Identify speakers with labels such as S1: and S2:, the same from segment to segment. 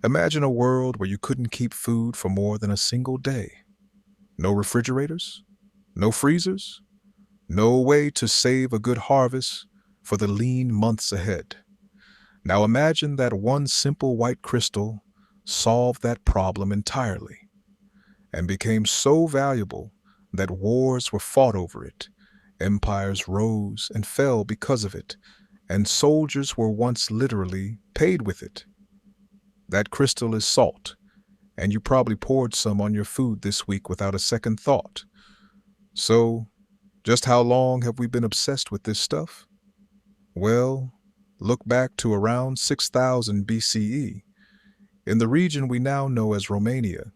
S1: Imagine a world where you couldn't keep food for more than a single day. No refrigerators, no freezers, no way to save a good harvest for the lean months ahead. Now imagine that one simple white crystal solved that problem entirely and became so valuable that wars were fought over it, empires rose and fell because of it, and soldiers were once literally paid with it. That crystal is salt, and you probably poured some on your food this week without a second thought. So, just how long have we been obsessed with this stuff? Well, look back to around 6000 BCE. In the region we now know as Romania,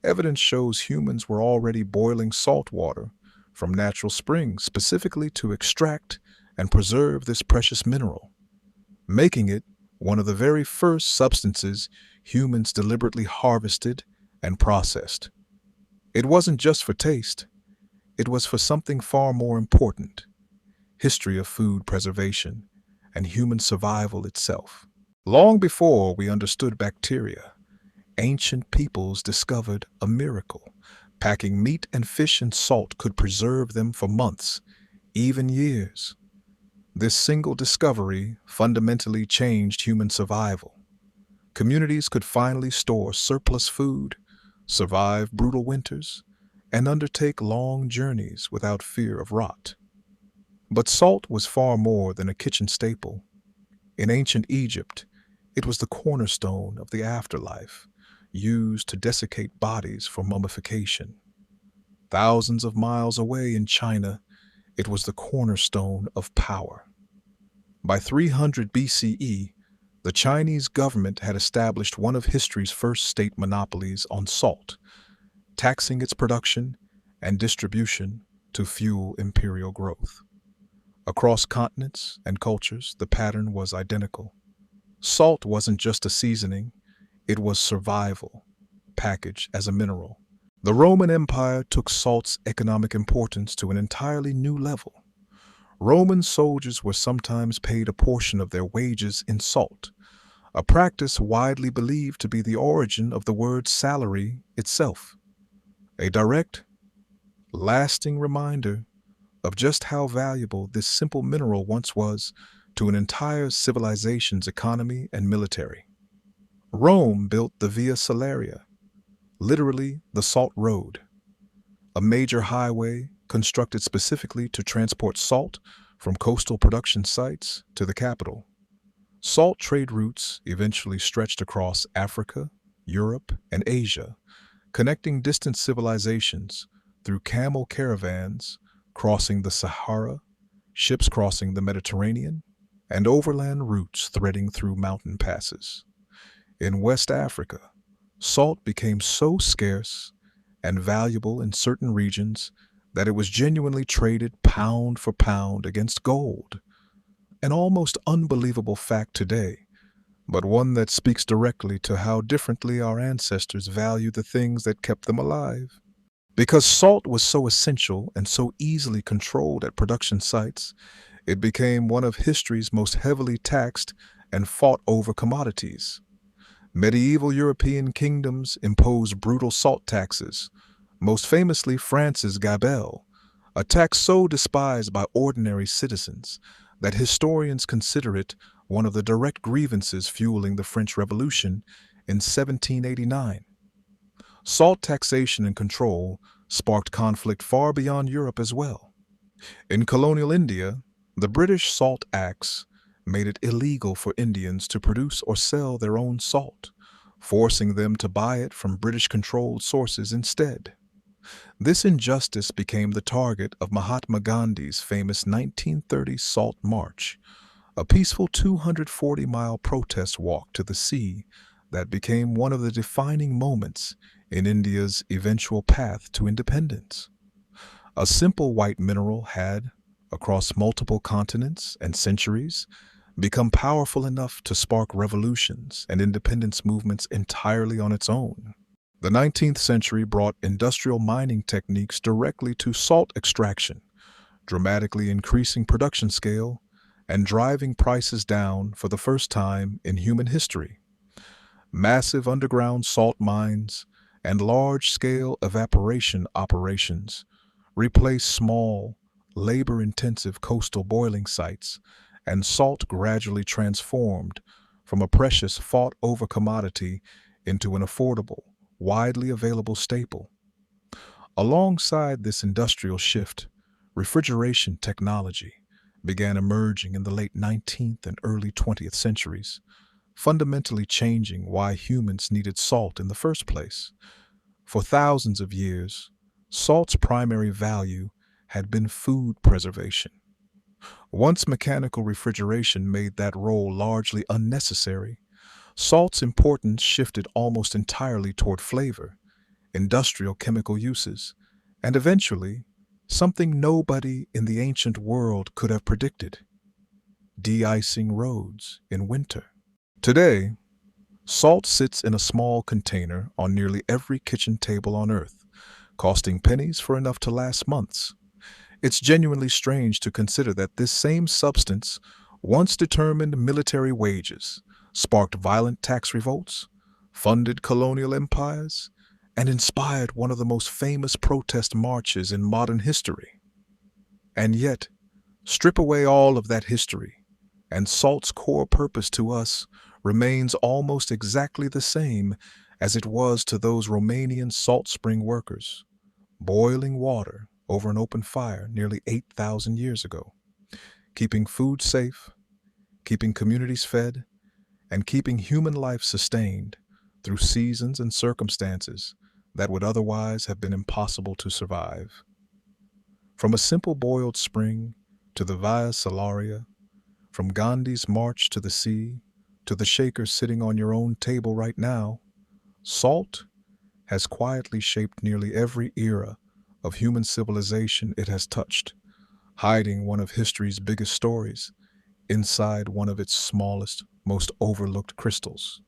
S1: evidence shows humans were already boiling salt water from natural springs specifically to extract and preserve this precious mineral, making it one of the very first substances humans deliberately harvested and processed. It wasn't just for taste, it was for something far more important: history of food preservation and human survival itself. Long before we understood bacteria, ancient peoples discovered a miracle. Packing meat and fish in salt could preserve them for months, even years. This single discovery fundamentally changed human survival. Communities could finally store surplus food, survive brutal winters, and undertake long journeys without fear of rot. But salt was far more than a kitchen staple. In ancient Egypt, it was the cornerstone of the afterlife, used to desiccate bodies for mummification. Thousands of miles away in China, it was the cornerstone of power. By 300 BCE, the Chinese government had established one of history's first state monopolies on salt, taxing its production and distribution to fuel imperial growth. Across continents and cultures, the pattern was identical. Salt wasn't just a seasoning, it was survival, packaged as a mineral. The Roman Empire took salt's economic importance to an entirely new level. Roman soldiers were sometimes paid a portion of their wages in salt, a practice widely believed to be the origin of the word salary itself. A direct, lasting reminder of just how valuable this simple mineral once was to an entire civilization's economy and military. Rome built the Via Salaria, literally the Salt Road, a major highway constructed specifically to transport salt from coastal production sites to the capital. Salt trade routes eventually stretched across Africa, Europe, and Asia, connecting distant civilizations through camel caravans crossing the Sahara, ships crossing the Mediterranean, and overland routes threading through mountain passes. In West Africa, salt became so scarce and valuable in certain regions that it was genuinely traded pound for pound against gold. An almost unbelievable fact today, but one that speaks directly to how differently our ancestors valued the things that kept them alive. Because salt was so essential and so easily controlled at production sites, it became one of history's most heavily taxed and fought over commodities. Medieval European kingdoms imposed brutal salt taxes, most famously France's gabelle, a tax so despised by ordinary citizens that historians consider it one of the direct grievances fueling the French Revolution in 1789. Salt taxation and control sparked conflict far beyond Europe as well. In colonial India, the British Salt Acts made it illegal for Indians to produce or sell their own salt, forcing them to buy it from British-controlled sources instead. This injustice became the target of Mahatma Gandhi's famous 1930 Salt March, a peaceful 240-mile protest walk to the sea that became one of the defining moments in India's eventual path to independence. A simple white mineral had, across multiple continents and centuries, become powerful enough to spark revolutions and independence movements entirely on its own. The 19th century brought industrial mining techniques directly to salt extraction, dramatically increasing production scale and driving prices down for the first time in human history. Massive underground salt mines and large-scale evaporation operations replace small, labor-intensive coastal boiling sites, and salt gradually transformed from a precious fought-over commodity into an affordable, widely available staple. Alongside this industrial shift, refrigeration technology began emerging in the late 19th and early 20th centuries, fundamentally changing why humans needed salt in the first place. For thousands of years, salt's primary value had been food preservation. Once mechanical refrigeration made that role largely unnecessary, salt's importance shifted almost entirely toward flavor, industrial chemical uses, and eventually, something nobody in the ancient world could have predicted: de-icing roads in winter. Today, salt sits in a small container on nearly every kitchen table on Earth, costing pennies for enough to last months. It's genuinely strange to consider that this same substance once determined military wages, sparked violent tax revolts, funded colonial empires, and inspired one of the most famous protest marches in modern history. And yet, strip away all of that history, and salt's core purpose to us remains almost exactly the same as it was to those Romanian salt spring workers, boiling water over an open fire nearly 8,000 years ago, keeping food safe, keeping communities fed, and keeping human life sustained through seasons and circumstances that would otherwise have been impossible to survive. From a simple boiled spring to the Via Salaria, from Gandhi's march to the sea to the shaker sitting on your own table right now, salt has quietly shaped nearly every era of human civilization it has touched, hiding one of history's biggest stories inside one of its smallest, most overlooked crystals.